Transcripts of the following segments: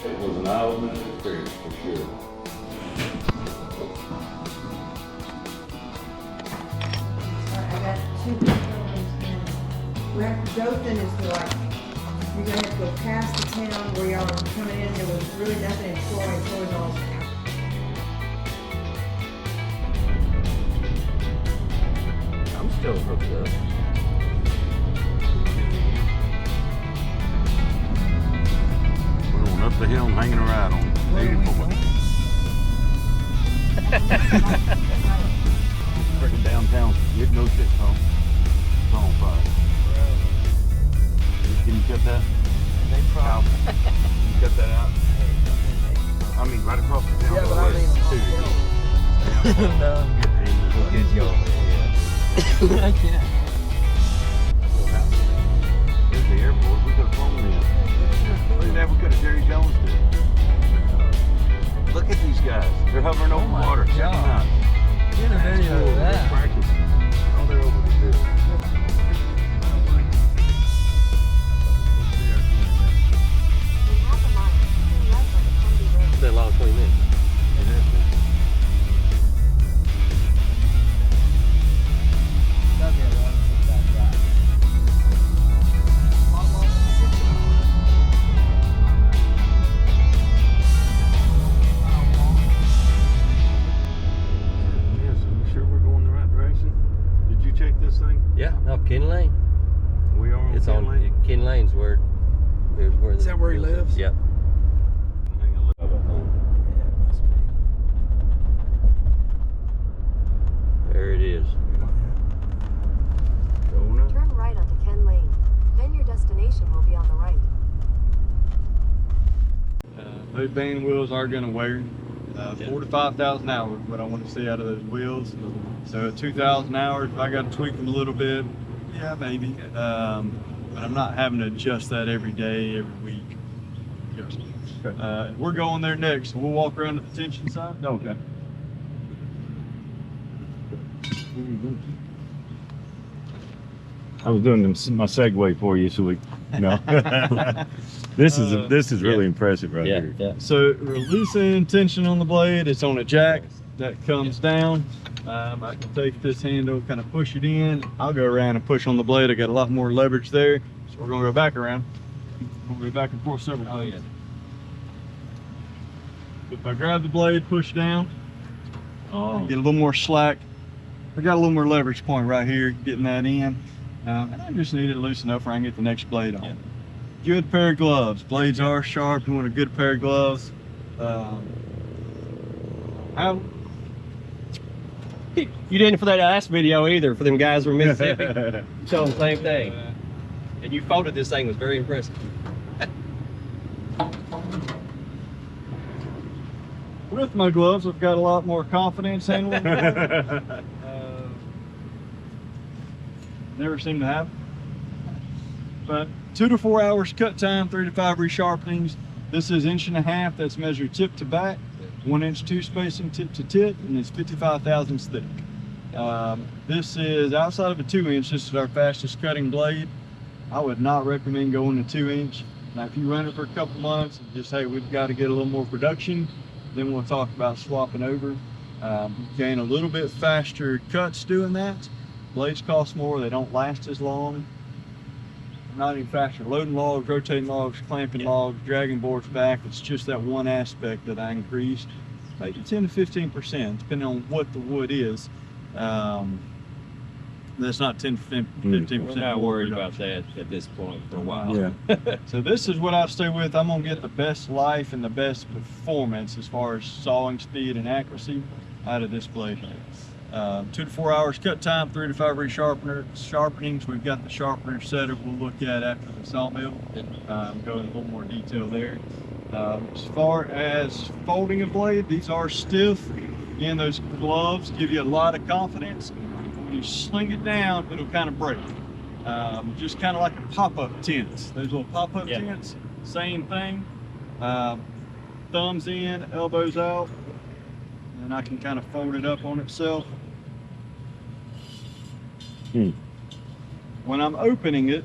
It was an eye-opening experience for sure. I got two problems now. Where Dothan is like, you're gonna have to go past the town where y'all are coming in. There was really nothing in Troy. Troy's all out. I'm still hooked up. We're going up the hill and hanging a ride on 84. Freaking downtown, get no shit, Tom. It's on fire. Can you cut that? They probably. Can you cut that out? I mean, right across the town. Yeah, but I mean, no, I'm good. Good job. Yeah. I can't. Here's the airport. We could have flown in. Look at that. We could have Jerry Jones did. Look at these guys. They're hovering over my water. Check them God. out. Get a video of They're that. practicing. Oh, they're over the field. Been a long 20 minutes. Yes, are you sure we're going the right direction? Did you check this thing? Yeah, no, Ken Lane. We are on It's Ken on Lane? Ken Lane's where Is that where he lives? Yep. Hang a look. There it is. Going up. Turn right onto Ken Lane. Then your destination will be on the right. Those band wheels are going to wear. 4 to 5,000 hours, what I want to see out of those wheels. So at 2,000 hours, if I got to tweak them a little bit, yeah, maybe. But I'm not having to adjust that every day, every week. We're going there next. We'll walk around to the tension side. Okay. I was doing my segue for you, so we, you know. This is really impressive right here. Yeah. So we're loosening tension on the blade. It's on a jack that comes down. I can take this handle, kind of push it in. I'll go around and push on the blade. I got a lot more leverage there. So we're gonna go back around. We'll go back and forth several times. yeah. If I grab the blade, push down, Oh, get a little more slack. I got a little more leverage point right here, getting that in. And I just need it loose enough where I can get the next blade on. Yeah. Good pair of gloves. Blades are sharp. You want a good pair of gloves. How? You didn't for that last video either, for them guys from Mississippi. Showing the same thing. And you folded this thing, was very impressive. With my gloves, I've got a lot more confidence handling. Never seem to have. But 2 to 4 hours cut time, 3 to 5 resharpenings. This is 1.5 inches. That's measured tip to back. 1 inch 2 spacing tip to tip, and it's 55 thousandths thick. This is outside of a 2 inch. This is our fastest cutting blade. I would not recommend going to 2 inch. Now, if you run it for a couple months and just, hey, we've got to get a little more production, then we'll talk about swapping over. Gain a little bit faster cuts doing that. Blades cost more, they don't last as long. Not even faster. Loading logs, rotating logs, clamping logs, dragging boards back. It's just that one aspect that I increased. Maybe 10 to 15%, depending on what the wood is. That's not 10 to 15%. We're not worried about that at this point for a while. yeah. So this is what I stay with. I'm gonna get the best life and the best performance as far as sawing speed and accuracy out of this blade. 2 to 4 hours cut time, 3 to 5 sharpenings. We've got the sharpener setup we'll look at after the sawmill. Go in a little more detail there. As far as folding a blade, these are stiff. Again, those gloves give you a lot of confidence. When you sling it down, it'll kind of break. Just kind of like a pop-up tents. Those little pop-up tents, same thing. Thumbs in, elbows out, and I can kind of fold it up on itself. When I'm opening it,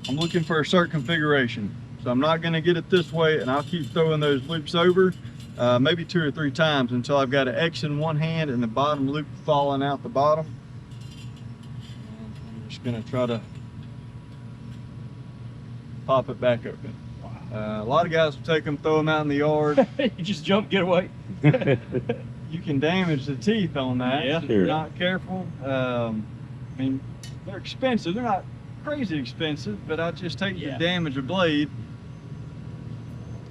I'm looking for a certain configuration. So I'm not gonna get it this way, and I'll keep throwing those loops over, maybe 2 or 3 times until I've got an X in one hand and the bottom loop falling out the bottom. I'm just gonna try to pop it back open. A lot of guys will take them, throw them out in the yard. You just jump, get away. You can damage the teeth on that Yeah. if you're not careful. I mean, they're expensive. They're not crazy expensive, but I just take Yeah. the damage a blade.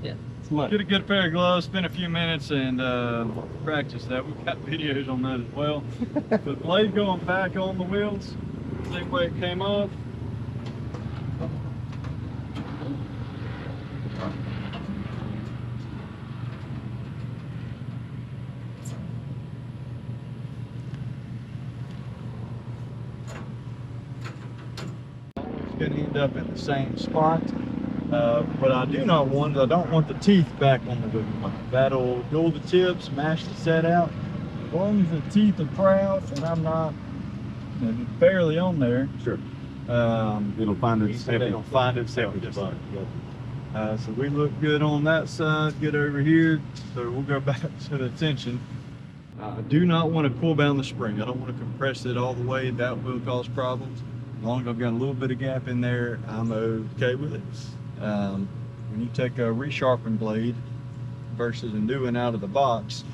Yeah, it's money. Get a good pair of gloves, spend a few minutes, and practice that. We've got videos on that as well. The blade going back on the wheels, same way it came off. Going to end up in the same spot. What I do not want is I don't want the teeth back on the wheel. That'll dull the tips, mash the set out. As long as the teeth are proud and I'm not barely on there, Sure. It'll find itself. it'll find itself just like so we look good on that side, good over here. So we'll go back to the tension. I do not want to pull down the spring. I don't want to compress it all the way. That will cause problems. As long as I've got a little bit of gap in there, I'm okay with it. When you take a resharpened blade versus a new one out of the box,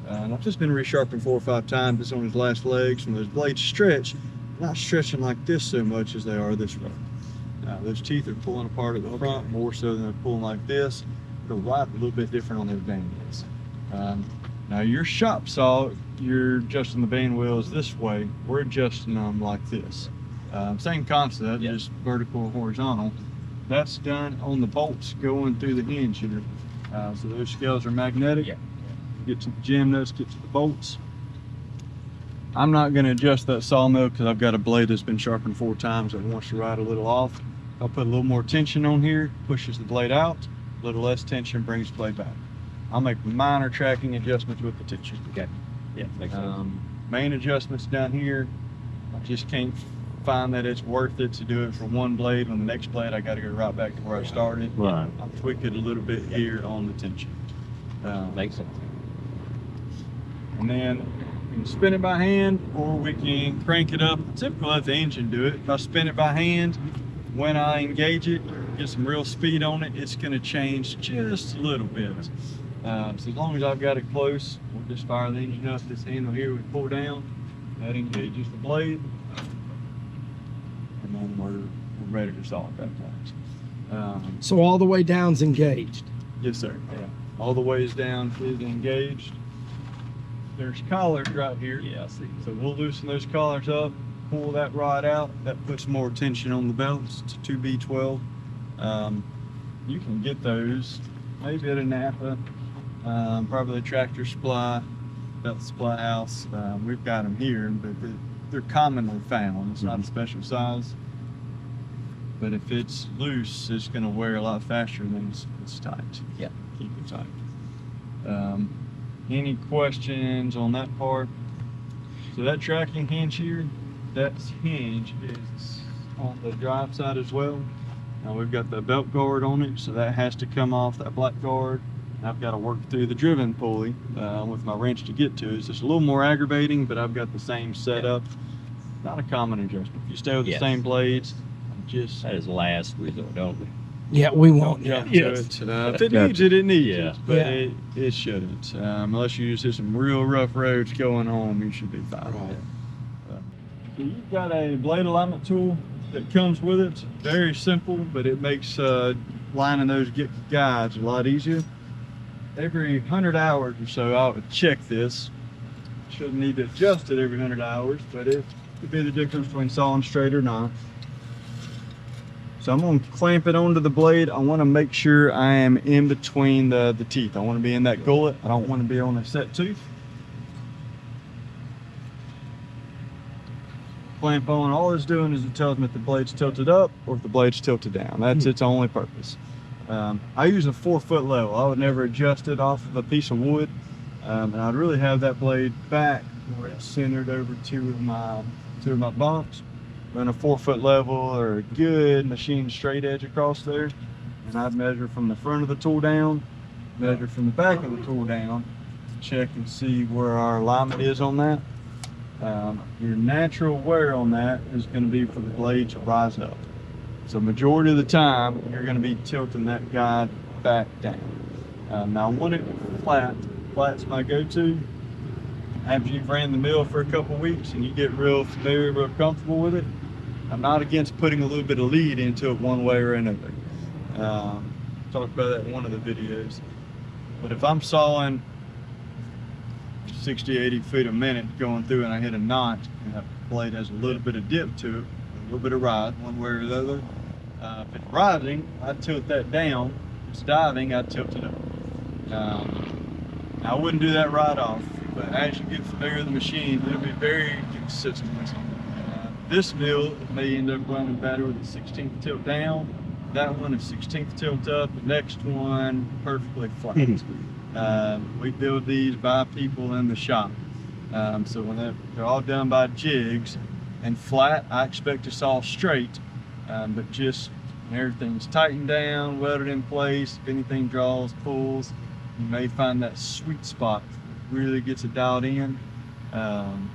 and I've just been resharpened 4 or 5 times. It's on his last legs. When those blades stretch, not stretching like this so much as they are this way. Those teeth are pulling apart at the front more so than they're pulling like this. The right a little bit different on those band wheels. Now your shop saw, you're adjusting the band wheels this way. We're adjusting them like this. Same concept, just vertical and horizontal. That's done on the bolts going through the hinge here. So those scales are magnetic. Get to the jam nuts, get to the bolts. I'm not going to adjust that sawmill because I've got a blade that's been sharpened 4 times that wants to ride a little off. I'll put a little more tension on here, pushes the blade out. A little less tension brings the blade back. I'll make minor tracking adjustments with the tension. Okay. Yeah, makes sense. Main adjustments down here. I just can't find that it's worth it to do it for one blade. On the next blade, I got to go right back to where I started. Right. I'll tweak it a little bit here on the tension. Makes sense. And then we can spin it by hand, or we can crank it up. Typically let the engine do it. If I spin it by hand, when I engage it, get some real speed on it, it's going to change just a little bit. So as long as I've got it close, we'll just fire the engine up. This handle here we pull down, that engages the blade, and then we're ready to saw at that point. So all the way down's engaged. Yes, sir. Yeah. All the ways down is engaged. There's collars right here. Yeah, I see. So we'll loosen those collars up, pull that rod out. That puts more tension on the belts to 2B12. You can get those maybe at a Napa, probably a Tractor Supply, Belt Supply House. We've got them here, but they're commonly found. It's not a special size. But if it's loose, it's going to wear a lot faster than it's tight. Yeah. Keep it tight. Any questions on that part? So that tracking hinge here, that hinge is on the drive side as well. Now we've got the belt guard on it, so that has to come off that black guard. I've got to work through the driven pulley with my wrench to get to it. It's just a little more aggravating, but I've got the same setup. Not a common adjustment. If you stay with the same blades, just That is last resort, don't we? Yeah, we don't won't. jump Yes. to it. If it needs it, it needs Yeah. it, but Yeah. it shouldn't. Unless you just hit some real rough roads going home, you should be fine. Right. So you've got a blade alignment tool that comes with it. Very simple, but it makes lining those guides a lot easier. Every 100 hours or so, I would check this. Shouldn't need to adjust it every 100 hours, but it could be the difference between sawing straight or not. So I'm going to clamp it onto the blade. I want to make sure I am in between the teeth. I want to be in that gullet. I don't want to be on a set tooth. Clamp on. All it's doing is it tells me if the blade's tilted up or if the blade's tilted down. That's its only purpose. I use a 4-foot level. I would never adjust it off of a piece of wood. And I'd really have that blade back where it's centered over two of my bumps. Run a 4-foot level or a good machine straight edge across there. and I'd measure from the front of the tool down, measure from the back of the tool down, check and see where our alignment is on that. Your natural wear on that is going to be for the blade to rise up. So majority of the time, you're going to be tilting that guide back down. Now I want it flat. Flat's my go-to. After you've ran the mill for a couple weeks and you get real familiar, real comfortable with it, I'm not against putting a little bit of lead into it one way or another. Talked about that in one of the videos. But if I'm sawing 60, 80 feet a minute going through and I hit a notch and that blade has a little bit of dip to it, a little bit of ride one way or the other. If it's rising, I tilt that down. If it's diving, I tilt it up. I wouldn't do that right off, but as you get familiar with the machine, it'll be very consistent. This mill may end up running better with the 16th tilt down. That one is 16th tilt up. The next one perfectly flat. We build these by people in the shop. So when they're all done by jigs and flat, I expect to saw straight, but just when everything's tightened down, welded in place, if anything draws, pulls, you may find that sweet spot really gets it dialed in. On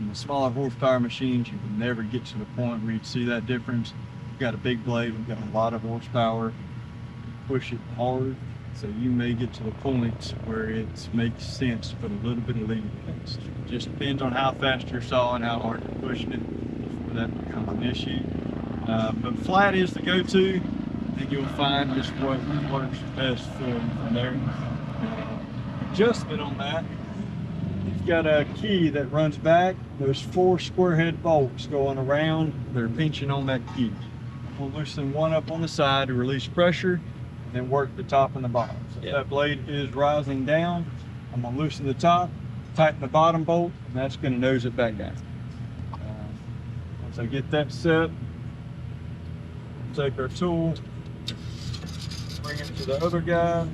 the smaller horsepower machines, you can never get to the point where you'd see that difference. We've got a big blade, we've got a lot of horsepower, push it hard. So you may get to the point where it makes sense to put a little bit of lead in it. It just depends on how fast you're sawing, how hard you're pushing it, before that becomes an issue. But flat is the go-to, and you'll find just what works best for you from there. Adjustment on that, you've got a key that runs back. There's 4 square head bolts going around. They're pinching on that key. We'll loosen one up on the side to release pressure, and then work the top and the bottom. So if that blade is rising down, I'm gonna loosen the top, tighten the bottom bolt, and that's gonna nose it back down. Once I get that set, take our tool, bring it to the other guy,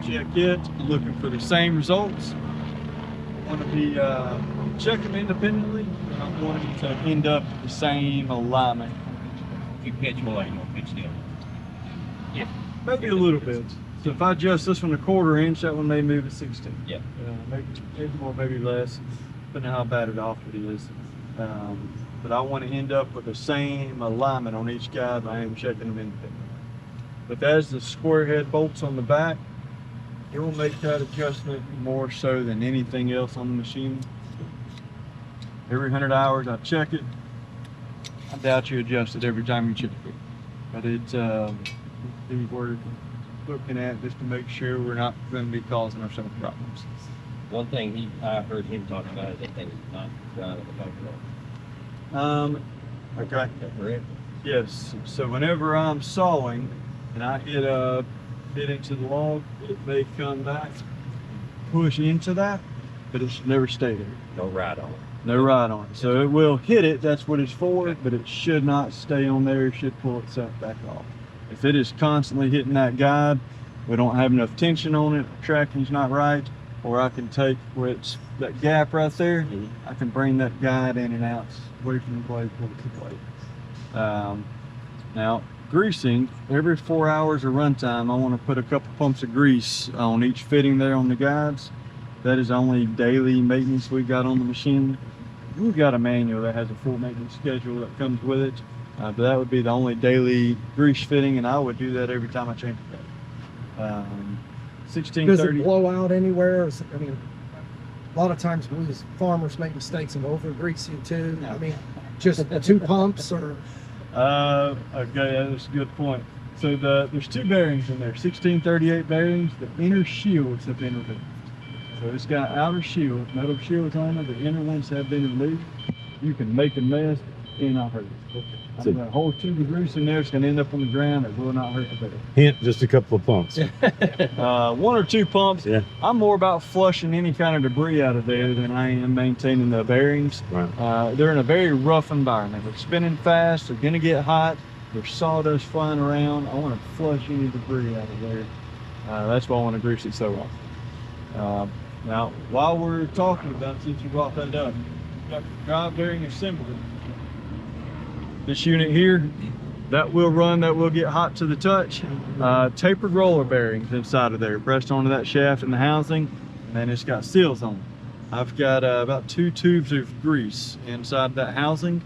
check it, looking for the same results. I want to be check them independently, and I'm wanting to end up with the same alignment. If you pitch more, you won't pitch still. Yeah. Maybe a little bit. So if I adjust this one a 1/4 inch, that one may move to 16. Yeah. Maybe more, maybe less, depending on how battered off it is. But I want to end up with the same alignment on each guide. I am checking them independently. But as the square head bolts on the back, it will make that adjustment more so than anything else on the machine. Every 100 hours I check it. I doubt you adjust it every time you check it. But it's worth looking at just to make sure we're not going to be causing ourselves problems. One thing I heard him talk about is that thing is not done at the function. Okay. Is that correct? Yes. So whenever I'm sawing and I hit into the log, it may come back, push into that, but it should never stay there. No ride on it. No ride on it. So it will hit it, that's what it's for, but it should not stay on there. It should pull itself back off. If it is constantly hitting that guide, we don't have enough tension on it, tracking's not right, or I can take where it's that gap right there, I can bring that guide in and out away from the blade, pull it to the blade. Now, greasing, every 4 hours of runtime, I want to put a couple pumps of grease on each fitting there on the guides. That is only daily maintenance we got on the machine. We've got a manual that has a full maintenance schedule that comes with it, but that would be the only daily grease fitting, and I would do that every time I change it. 1630. Does it blow out anywhere? I mean, a lot of times we as farmers make mistakes of over greasing too. I mean, just 2 pumps or. Okay, that's a good point. So there's 2 bearings in there, 1638 bearings. The inner shields have been removed. So it's got outer shield, metal shields on it. The inner ones have been removed. You can make a mess and not hurt it. I'm gonna hold 2 of grease in there. It's gonna end up on the ground. It will not hurt the bear. Hint, just a couple of pumps. 1 or 2 pumps. Yeah. I'm more about flushing any kind of debris out of there than I am maintaining the bearings. Right. They're in a very rough environment. They're spinning fast. They're gonna get hot. There's sawdust flying around. I want to flush any debris out of there. That's why I want to grease it so often. Now, while we're talking about, since you brought that up, you've got the drive bearing assembly. This unit here, that will get hot to the touch. Tapered roller bearings inside of there, pressed onto that shaft and the housing, and then it's got seals on it. I've got about 2 tubes of grease inside that housing.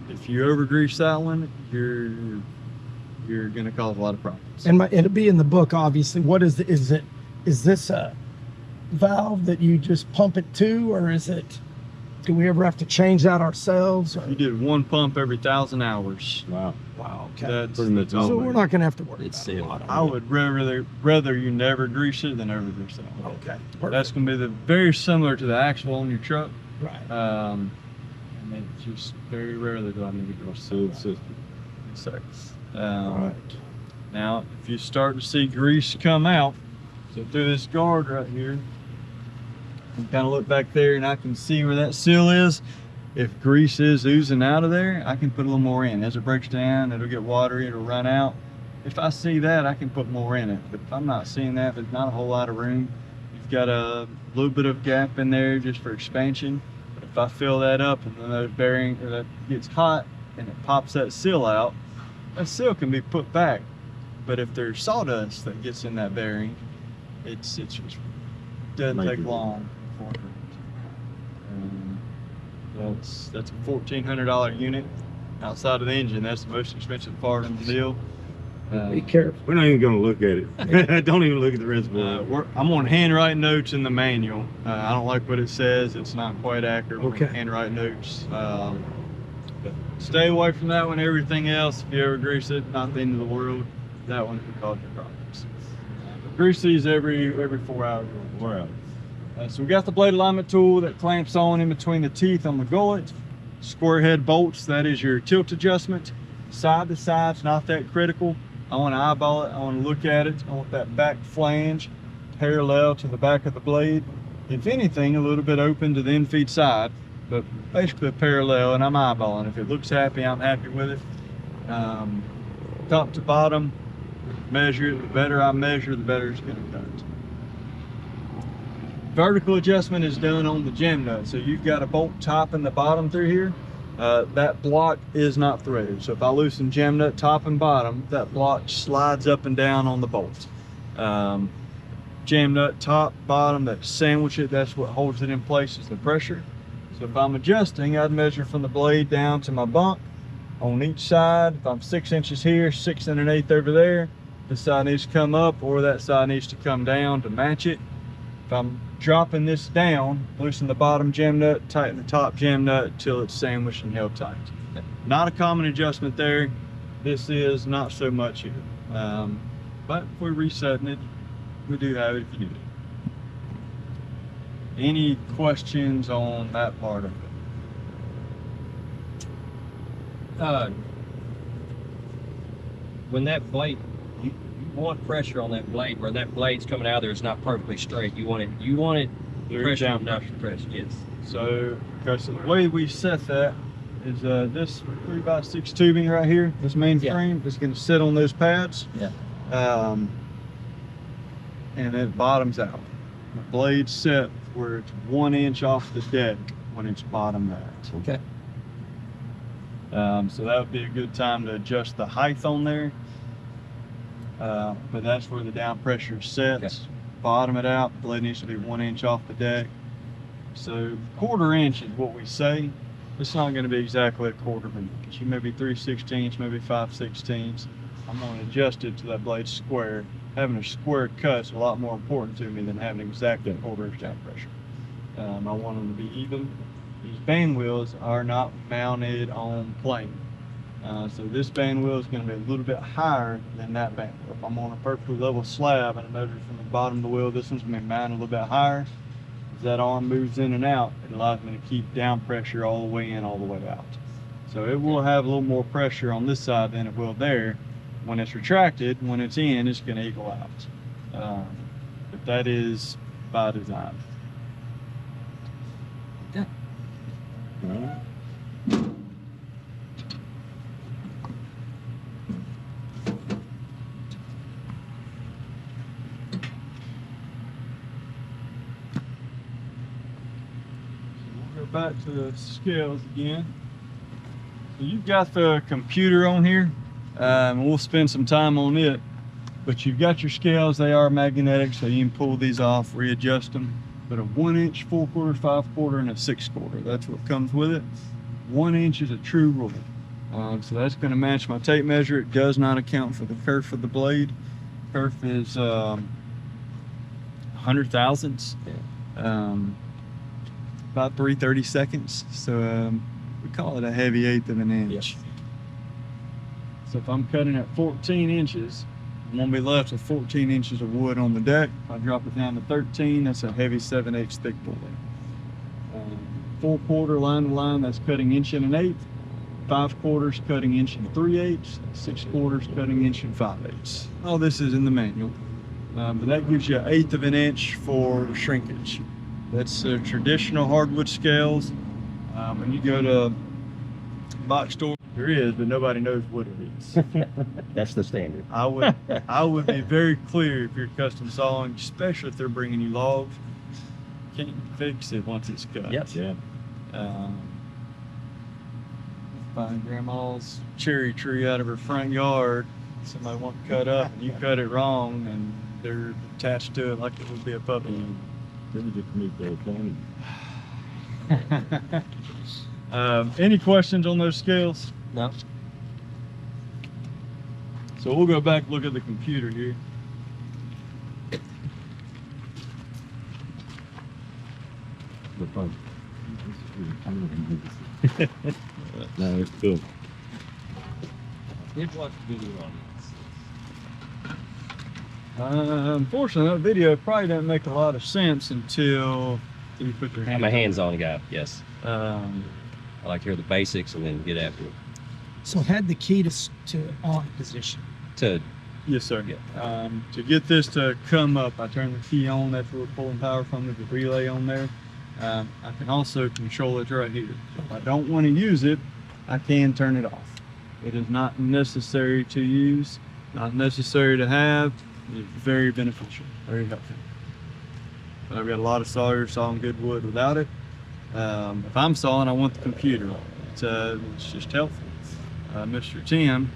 If you over grease that one, you're gonna cause a lot of problems. And it'll be in the book, obviously. What is this a valve that you just pump it to, or is it? Do we ever have to change that ourselves? Or? You did 1 pump every 1,000 hours. Wow. Wow. Okay. That's Pretty much all So of we're it. not gonna have to worry. It's about it. sealed. I would rather you never grease it than over grease it. Okay. That's gonna be very similar to the axle on your truck. Right. And it's just very rarely do I need to grease Sealed it. system. So, Right. now, if you start to see grease come out, so through this guard right here, you can kind of look back there and I can see where that seal is. If grease is oozing out of there, I can put a little more in. As it breaks down, it'll get watery, it'll run out. If I see that, I can put more in it. But if I'm not seeing that, there's not a whole lot of room. You've got a little bit of gap in there just for expansion. But if I fill that up and then that bearing that gets hot and it pops that seal out, that seal can be put back. But if there's sawdust that gets in that bearing, it just doesn't take long for it. That's a $1,400 unit. Outside of the engine, that's the most expensive part of the deal. Be careful. We're not even going to look at it. Don't even look at the reservoir. I'm on handwrite notes in the manual. I don't like what it says. It's not quite accurate. Okay. Handwrite notes. But stay away from that one. Everything else, if you ever grease it, not the end of the world. That one can cause you problems. Grease these every 4 hours. 4 hours. So we got the blade alignment tool that clamps on in between the teeth on the gullet. Square head bolts, that is your tilt adjustment. Side to side's not that critical. I want to eyeball it, I want to look at it. I want that back flange parallel to the back of the blade. If anything, a little bit open to the infeed side, but basically parallel, and I'm eyeballing. If it looks happy, I'm happy with it. Top to bottom, measure it. The better I measure, the better it's going to cut. Vertical adjustment is done on the gem nut. So you've got a bolt top and the bottom through here. That block is not threaded. So if I loosen gem nut top and bottom, that block slides up and down on the bolt. Jam nut top, bottom, that sandwich it, that's what holds it in place is the pressure. So if I'm adjusting, I'd measure from the blade down to my bunk on each side. If I'm 6 inches here, 6 1/8 over there, this side needs to come up or that side needs to come down to match it. If I'm dropping this down, loosen the bottom jam nut, tighten the top jam nut till it's sandwiched and held tight. Not a common adjustment there. This is not so much here. But if we're resetting it, we do have it if you need it. Any questions on that part of it? When that blade, you want pressure on that blade where that blade's coming out of there is not perfectly straight. You want it pressure down enough to press, yes. So the way we set that is this 3x6 tubing right here, this main frame is going to sit on those pads. Yeah. And it bottoms out. The blade's set where it's 1 inch off the deck when it's bottomed out. Okay. So that would be a good time to adjust the height on there. But that's where the down pressure sets. Okay. Bottom it out, the blade needs to be 1 inch off the deck. So 1/4 inch is what we say. It's not going to be exactly a 1/4 inch. You may be 3/16, maybe 5/16. I'm going to adjust it to that blade square. Having a square cut's a lot more important to me than having exactly 1/4 inch down pressure. I want them to be even. These band wheels are not mounted on plane. So this band wheel is going to be a little bit higher than that band wheel. If I'm on a perfectly level slab and I measure from the bottom of the wheel, this one's going to be mounted a little bit higher. As that arm moves in and out, it allows me to keep down pressure all the way in, all the way out. So it will have a little more pressure on this side than it will there. When it's retracted, when it's in, it's going to equal out. But that is by design. All right. We'll go back to the scales again. You've got the computer on here. We'll spend some time on it. But you've got your scales. They are magnetic, so you can pull these off, readjust them. But a 1 inch, 4/4, 5/4, and a 6/4. That's what comes with it. 1 inch is a true rule. So that's going to match my tape measure. It does not account for the kerf of the blade. Kerf is 100 thousandths, about 3/32. So we call it a heavy 1/8 of an inch. Yes. So if I'm cutting at 14 inches, I'm gonna be left with 14 inches of wood on the deck. If I drop it down to 13, that's a heavy 7/8 thick board. 4/4 line to line, that's cutting 1 1/8. 5/4 cutting 1 3/8. 6/4 cutting 1 5/8. All this is in the manual, but that gives you 1/8 of an inch for shrinkage. That's traditional hardwood scales. When you go to box store, there is, but nobody knows what it is. That's the standard. I would be very clear if you're custom sawing, especially if they're bringing you logs. Can't fix it once it's cut. Yep. Yeah. Find grandma's cherry tree out of her front yard. Somebody wants to cut up, and you cut it wrong, and they're attached to it like it would be a puppy. Then you just meet the county. Any questions on those scales? No. So we'll go back and look at the computer here. The fun. No, it's cool. Did watch the video on Unfortunately, that video probably doesn't make a lot of sense until you put your it. Have hand my on hands on, guy. Yes. it. I like to hear the basics and then get after it. So it had the key to on position. To Yes, sir. Yeah. To get this to come up, I turn the key on. That's where we're pulling power from. There's a relay on there. I can also control it right here. So if I don't want to use it, I can turn it off. It is not necessary to use, not necessary to have. It's very beneficial, very helpful. But I've got a lot of sawyers sawing good wood without it. If I'm sawing, I want the computer on. It's just helpful. Mr. Tim,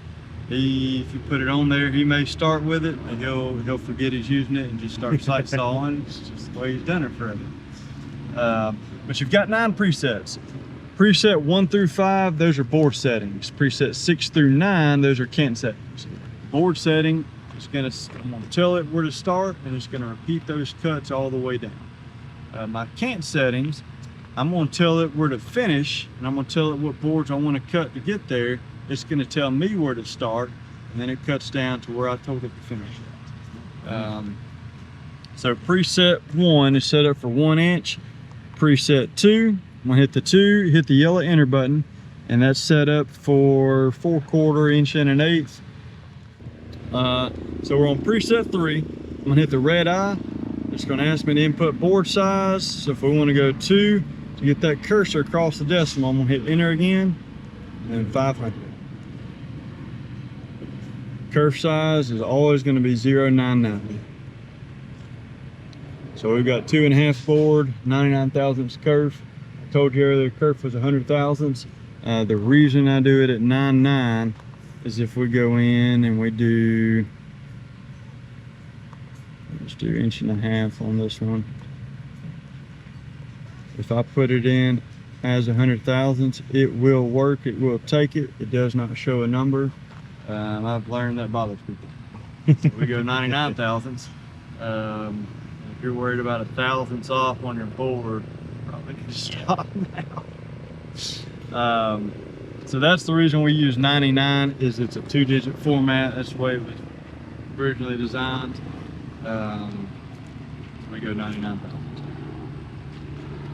if you put it on there, he may start with it, and he'll forget he's using it and just start sight sawing. It's just the way he's done it forever. But you've got 9 presets. Preset 1 through 5, those are board settings. Preset 6 through 9, those are cant settings. Board setting is I'm gonna tell it where to start, and it's gonna repeat those cuts all the way down. My cant settings, I'm gonna tell it where to finish, and I'm gonna tell it what boards I want to cut to get there. It's gonna tell me where to start, and then it cuts down to where I told it to finish at. So preset 1 is set up for 1 inch. Preset 2, I'm gonna hit the 2, hit the yellow enter button, and that's set up for 4/4, 1 1/8. So we're on preset 3. I'm gonna hit the red eye. It's gonna ask me to input board size. So if we wanna go 2, to get that cursor across the decimal, I'm gonna hit enter again, and then 500. Kerf size is always gonna be 0.99. So we've got 2.5 board, 99 thousandths kerf. I told you earlier the kerf was 100 thousandths. The reason I do it at 9.9 is if we go in and we do, let's do 1.5 on this one. If I put it in as 100 thousandths, it will work, it will take it. It does not show a number. I've learned that bothers people. So we go 99 thousandths. If you're worried about 1,000ths off on your board, probably need to stop now. So that's the reason we use 99, is it's a 2-digit format. That's the way it was originally designed. We go 99 thousandths.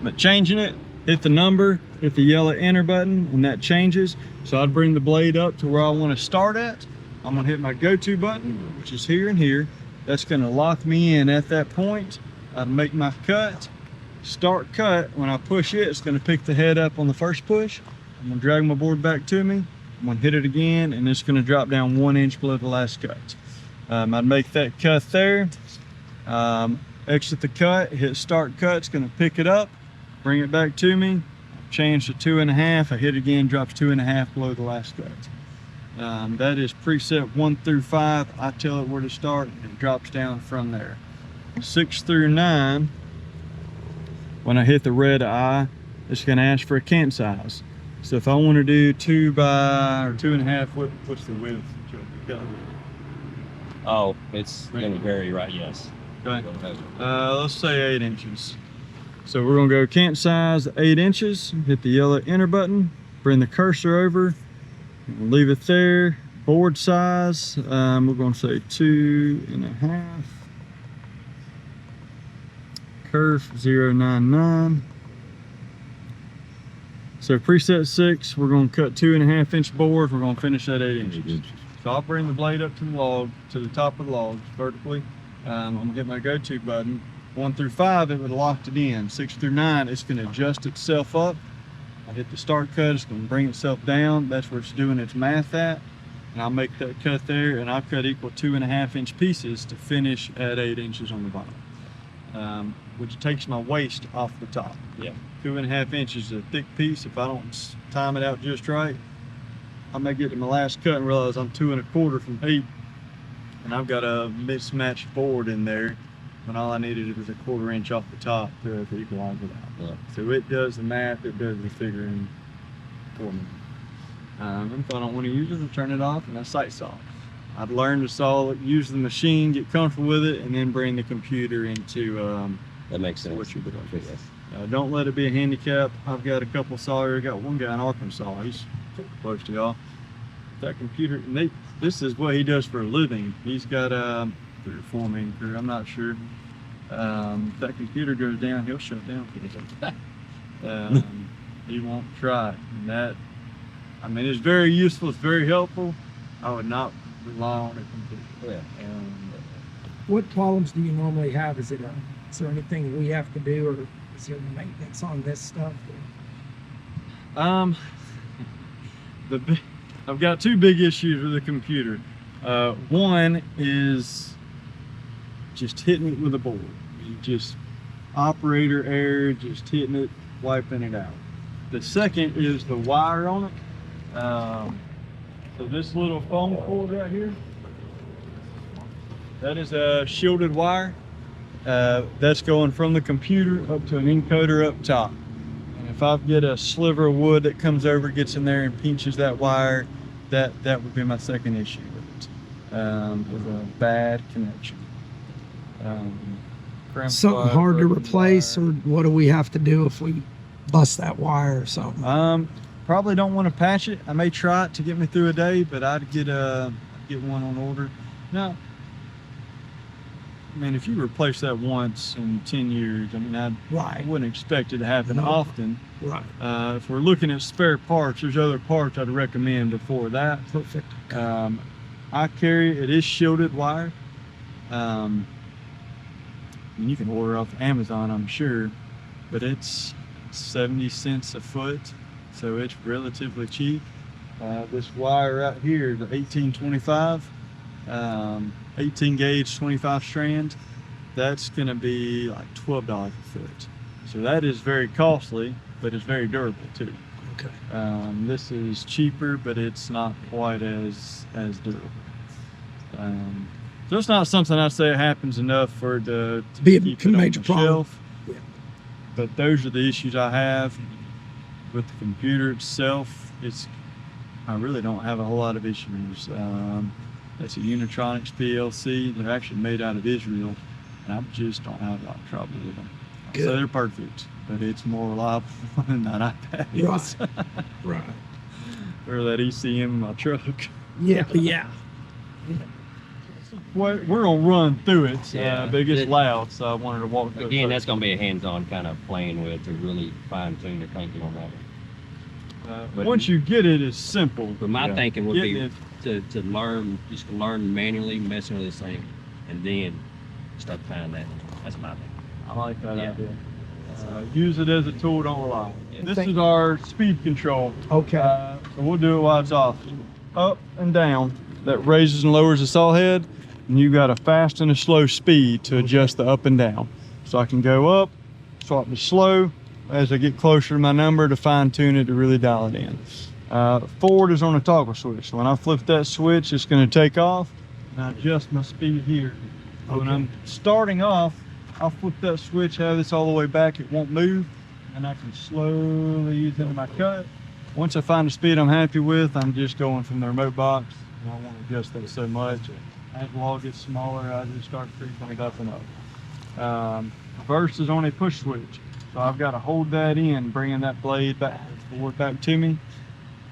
But changing it, hit the number, hit the yellow enter button, and that changes. So I'd bring the blade up to where I want to start at. I'm gonna hit my go-to button, which is here and here. That's gonna lock me in at that point. I'd make my cut, start cut. When I push it, it's gonna pick the head up on the first push. I'm gonna drag my board back to me. I'm gonna hit it again, and it's gonna drop down 1 inch below the last cut. I'd make that cut there. Exit the cut, hit start cut. It's gonna pick it up, bring it back to me, change to 2.5. I hit again, drops 2.5 below the last cut. That is preset 1 through 5. I tell it where to start and it drops down from there. 6 through 9, when I hit the red eye, it's gonna ask for a cant size. So if I want to do 2 by or 2.5, what's the width? Oh, it's going to vary, right? Yes. Okay. Let's say 8 inches. So we're gonna go cant size 8 inches, hit the yellow enter button, bring the cursor over, leave it there. Board size, we're gonna say 2.5. Kerf 099. So preset 6, we're gonna cut 2.5 inch boards. We're gonna finish at 8 inches. So I'll bring the blade up to the log, to the top of the log vertically. I'm gonna hit my go-to button. 1 through 5, it would have locked it in. 6 through 9, it's gonna adjust itself up. I hit the start cut, it's gonna bring itself down. That's where it's doing its math at. And I'll make that cut there, and I'll cut equal 2.5 inch pieces to finish at 8 inches on the bottom. Which takes my waist off the top. Yeah. 2.5 inches is a thick piece. If I don't time it out just right, I may get to my last cut and realize I'm 2 1/4 from 8, and I've got a mismatched board in there when all I needed was a 1/4 inch off the top to equalize it out. Yeah. So it does the math, it does the figuring for me. If I don't want to use it, I'll turn it off and I sight saw. I've learned to saw, use the machine, get comfortable with it, and then bring the computer into That makes sense. what you're doing. Yes. Don't let it be a handicap. I've got a couple sawyers. Got one guy in Arkansas. He's close to y'all. That computer, and this is what he does for a living. He's got a foreman crew. I'm not sure. If that computer goes down, he'll shut down for the he won't try it. And that, I mean, it's very useful. It's very helpful. I would not rely on it completely. Yeah. What problems do you normally have? Is there anything we have to do, or is there maintenance on this stuff? I've got 2 big issues with the computer. One is just hitting it with a board. Just operator error, just hitting it, wiping it out. The second is the wire on it. So this little foam cord right here, that is a shielded wire. That's going from the computer up to an encoder up top. And if I get a sliver of wood that comes over, gets in there and pinches that wire, that would be my second issue with it. Is a bad connection. Something hard to replace, or what do we have to do if we bust that wire or something? Probably don't want to patch it. I may try it to get me through a day, but I'd get one on order. No. I mean, if you replace that once in 10 years, I mean, I wouldn't expect it to happen often. Right. If we're looking at spare parts, there's other parts I'd recommend before that. Perfect. I carry, it is shielded wire. And you can order off Amazon, I'm sure, but it's 70 cents a foot, so it's relatively cheap. This wire right here, the 1825, 18 gauge 25 strand, that's gonna be like $12 a foot. So that is very costly, but it's very durable too. Okay. This is cheaper, but it's not quite as durable. So it's not something I say happens enough for it to Be a keep it on major the problem. shelf. Yeah. But those are the issues I have with the computer itself. I really don't have a whole lot of issues. That's a Unitronics PLC. They're actually made out of Israel, and I just don't have a lot of trouble with them. Good. So they're perfect, but it's more reliable than that iPad is. Right. Or that ECM in my truck. Yeah. We're gonna run through it, Yeah. but it gets loud, so I wanted to walk through it Again, first. that's going to be a hands-on kind of playing with to really fine-tune your thinking on that one. But- Once you get it, it's simple. But my thinking would Getting be it- to learn, just to learn manually messing with this thing, and then start finding that. That's my thing. I like that Yeah. idea. Use it as a tool, don't rely on it. Yeah. This is our speed control. Okay. So we'll do it while it's off. Up and down. That raises and lowers the saw head. And you got a fast and a slow speed to adjust the up and down. So I can go up, swap to slow, as I get closer to my number to fine tune it to really dial it in. Forward is on a toggle switch. So when I flip that switch, it's going to take off, and I adjust my speed here. So when I'm starting off, I'll flip that switch, have this all the way back, it won't move, and I can slowly ease into my cut. Once I find a speed I'm happy with, I'm just going from the remote box. I don't want to adjust that so much. As the log gets smaller, I just start creeping it up and up. Reverse is on a push switch. So I've got to hold that in, bringing that blade back to me.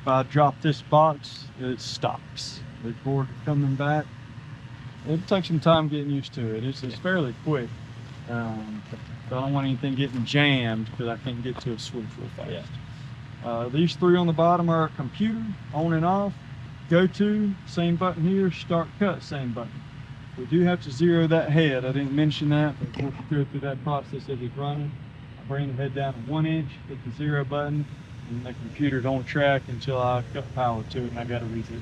If I drop this box, it stops. The board coming back. It'll take some time getting used to it. It's fairly quick. So I don't want anything getting jammed because I can't get to a switch real fast. These three on the bottom are a computer, on and off. Go to, same button here. Start cut, same button. We do have to zero that head. I didn't mention that, but we'll go through that process as it's running. I bring the head down to 1 inch, hit the zero button, and the computer's on track until I cut power to it and I got to re-zero.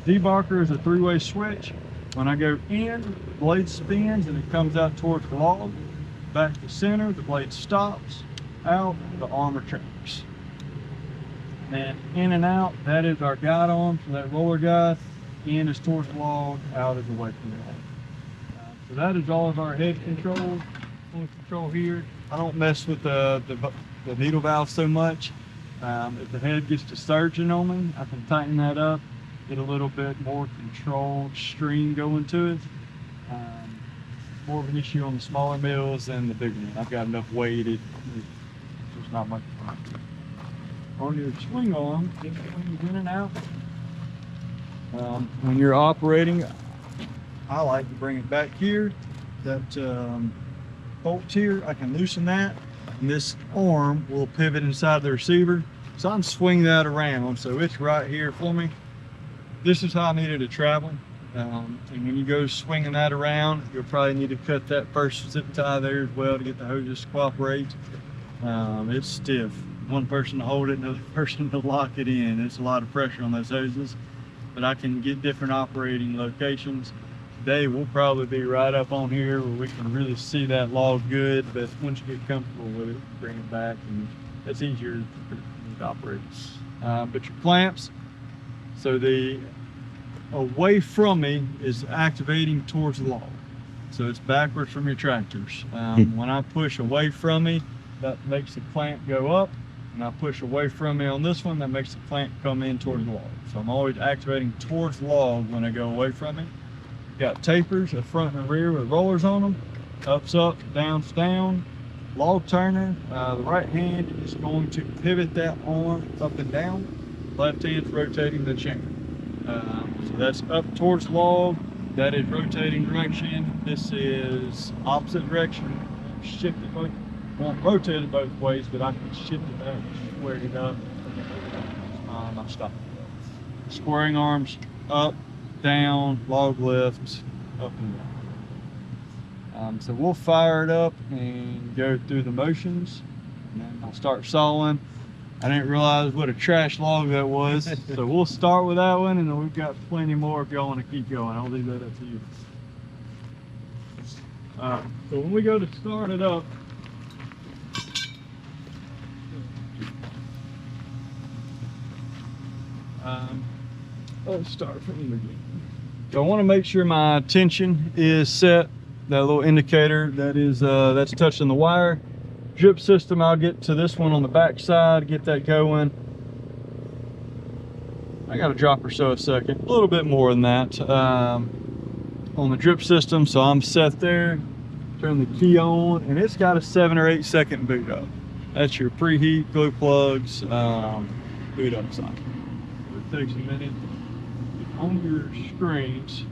Debarker is a three-way switch. When I go in, the blade spins and it comes out towards the log. Back to center, the blade stops. Out, the arm retracts. And in and out, that is our guide arm for that roller guide. In is towards the log, out is away from the log. So that is all of our head control. Control here. I don't mess with the needle valve so much. If the head gets to surging on me, I can tighten that up, get a little bit more controlled stream going to it. More of an issue on the smaller mills than the bigger one. I've got enough weight, there's not much fun. On your swing arm, it swings in and out. When you're operating, I like to bring it back here. That bolt here, I can loosen that, and this arm will pivot inside the receiver. So I can swing that around, so it's right here for me. This is how I need it to travel. And when you go swinging that around, you'll probably need to cut that first zip tie there as well to get the hoses to cooperate. It's stiff. One person to hold it, another person to lock it in. It's a lot of pressure on those hoses, but I can get different operating locations. Today we'll probably be right up on here where we can really see that log good, but once you get comfortable with it, bring it back, and it's easier to operate. But your clamps, so the away from me is activating towards the log. So it's backwards from your tractors. When I push away from me, that makes the clamp go up. And I push away from me on this one, that makes the clamp come in towards the log. So I'm always activating towards the log when I go away from me. Got tapers, a front and a rear with rollers on them. Up's up, down's down. Log turner, the right hand is going to pivot that arm up and down. Left hand's rotating the chain. So that's up towards the log. That is rotating direction. This is opposite direction. Shift it both. Won't rotate it both ways, but I can shift it back, square it up. I stop. Squaring arms up, down, log lift, up and down. So we'll fire it up and go through the motions, and then I'll start sawing. I didn't realize what a trash log that was, so we'll start with that one, and then we've got plenty more if y'all want to keep going. I'll leave that up to you. So when we go to start it up, let's start from the beginning. So I want to make sure my tension is set. That little indicator that is that's touching the wire. Drip system, I'll get to this one on the back side, get that going. I got a drop or so a second, a little bit more than that on the drip system. So I'm set there. Turn the key on, and it's got a 7 or 8 second boot up. That's your preheat, glue plugs, boot up cycle. It takes a minute. On your screens,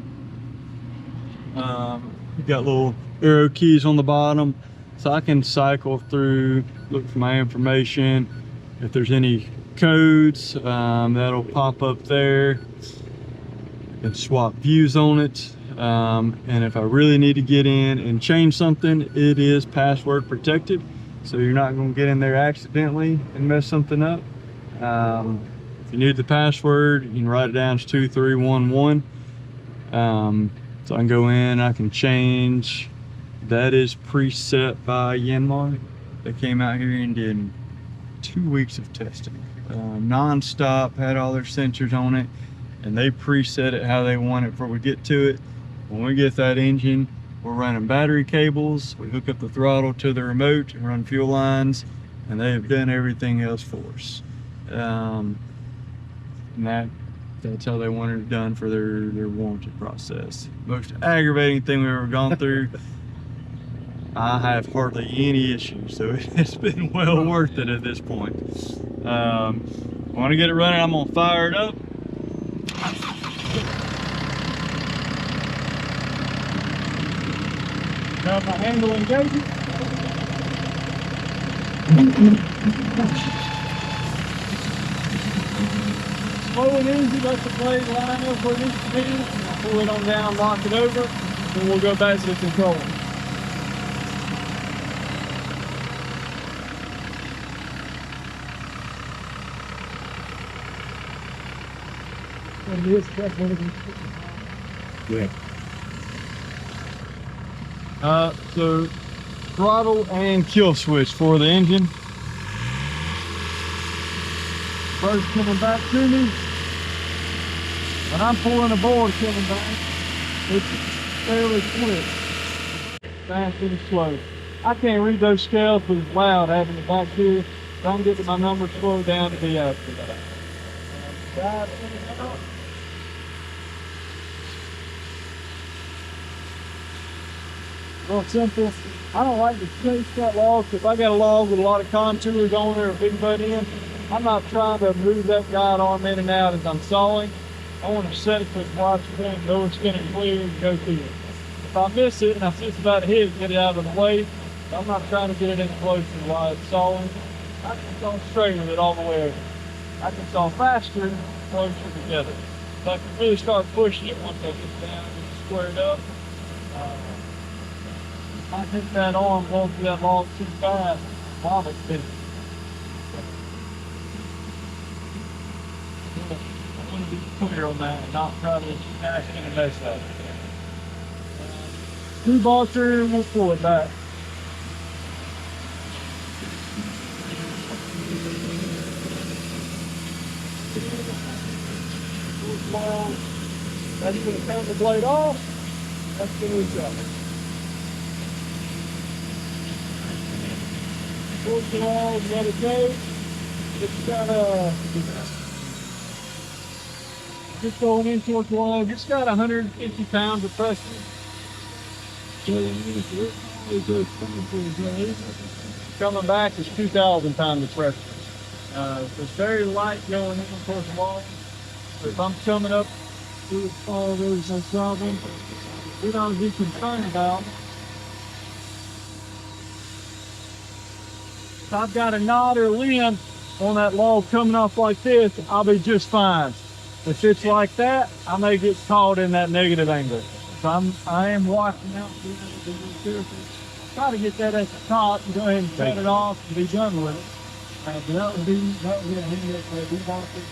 you got little arrow keys on the bottom, so I can cycle through, look for my information. If there's any codes, that'll pop up there. I can swap views on it, and if I really need to get in and change something, it is password protected, so you're not going to get in there accidentally and mess something up. If you need the password, you can write it down as 2311. So I can go in, I can change. That is preset by Yanmar. They came out here and did 2 weeks of testing, non-stop, had all their sensors on it, and they preset it how they want it before we get to it. When we get that engine, we're running battery cables, we hook up the throttle to the remote and run fuel lines, and they have done everything else for us. And that's how they wanted it done for their warranty process. Most aggravating thing we've ever gone through. I have hardly any issues, so it's been well worth it at this point. Want to get it running, I'm gonna fire it up. Grab my handle and engage it. Slow and easy, let the blade line up where it needs to be. Pull it on down, lock it over, then we'll go back to the controller. Yeah. So throttle and kill switch for the engine. First coming back to me. When I'm pulling the board coming back, it's fairly quick. Fast and slow. I can't read those scales, but it's loud having it back here. So I'm getting my numbers slowed down to be after that. Real simple. I don't like to chase that log. If I got a log with a lot of contours on there, a big butt end, I'm not trying to move that guide arm in and out as I'm sawing. I want to set it to the watch point, know it's going to clear and go through it. If I miss it and I see it's about to hit, get it out of the way. I'm not trying to get it in close to while it's sawing. I can saw straight with it all the way over. I can saw faster, closer together. So I can really start pushing it once I get down and squared up. I hit that arm going through that log too fast, while it's finished. I want to be clear on that and not try to ask you to mess up. Two ball through and we'll pull it back. That's going to turn the blade off. That's going to reach up. Pull it along, let it go. It's got just going in towards the log. It's got 150 pounds of pressure. Coming back is 2,000 pounds of pressure. It's very light going in towards the log. So if I'm coming up through the fall, there's no problem. We don't be concerned about. If I've got a knot or a limb on that log coming off like this, I'll be just fine. If it's like that, I may get caught in that negative angle. So I am watching out for that. Try to get that at the top and go ahead and cut it off and be done with it. That would be a hindrance where we want it.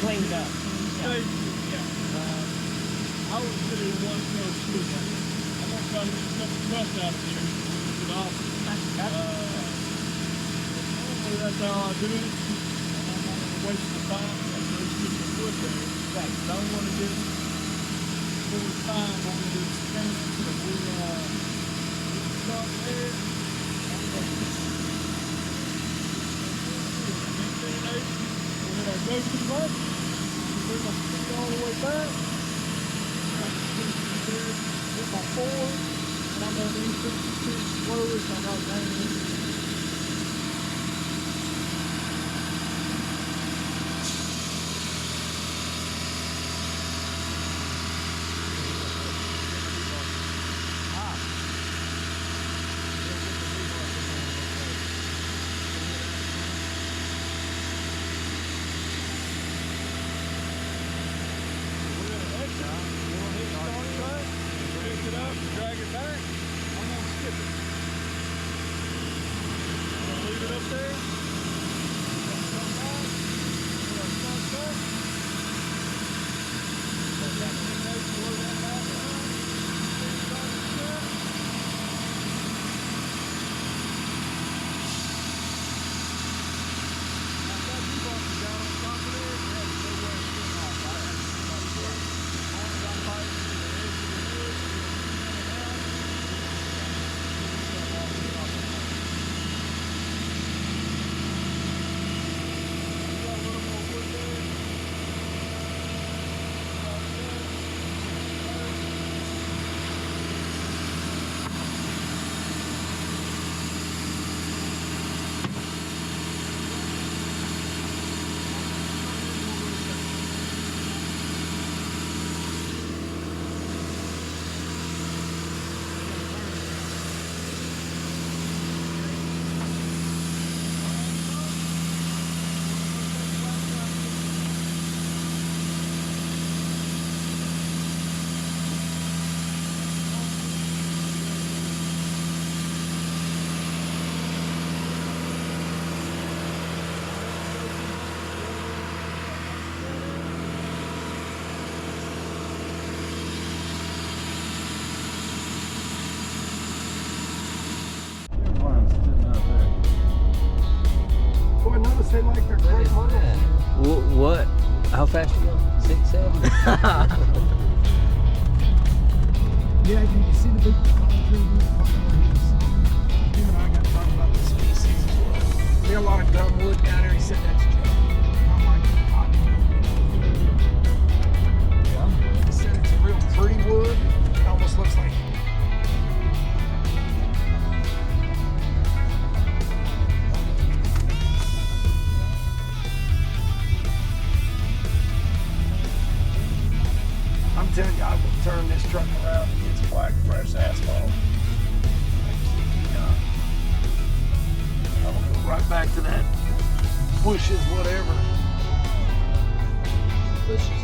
Cleaned up. I was sitting in one snow shoe. I'm gonna try to get some crust out of here. That's that's how I do it. And I'm not gonna waste my time. Let's get the foot there. Right. I don't want to get full time on this fence. So we start there. I'm gonna and then I go to the right. Bring my feet all the way back. Hit my forward. And I'm gonna do 66 slowly so I'm not banging. Drag it back. I'm gonna skip it. I'm gonna leave it up there. Come back. I'm gonna start back. Start back to the base, slow that back down. Then start to step. Now, if that D-box is down on top of there, yeah, there's no way it's getting off. I have to start it. As long as I'm fighting to the edge of the wood, Boy, notice they like their great money. What? How fast you go? 6, 7? Yeah, you can see the big concrete. You and I got to talk about the species as well. See a lot of gumwood down there. He said that's junk. I like the cottonwood. Yeah. He said it's a real pretty wood. It almost looks like. I'm telling you, I will turn this truck around and get some black fresh asphalt. I will go right back to that bushes, whatever. Bushes.